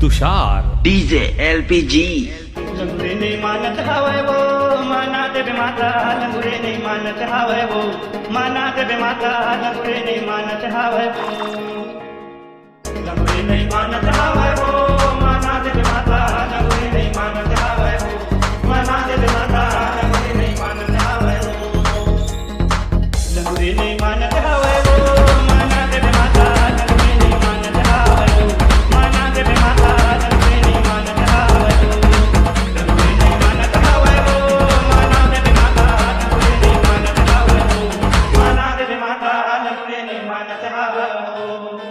तुषार DJ LPG लंगुरे नाही मानत हवय वो मानात बे माता लंगुरे नाही मानत हवय वो मानात बे माता लंगुरे नाही मानत हवय वो लंगुरे नाही मानत हवय वो मानात बे माता लंगुरे नाही मानत हवय वो मानात बे माता लंगुरे नाही मानत हवय वो लंगुरे नाही मानत हवय वो मानात बे माता लंगुरे नाही मानत हवय वो मानात बे माता लंगुरे नाही मानत हवय वो माना देवे माता लंगुरे नाही मानत हवय वो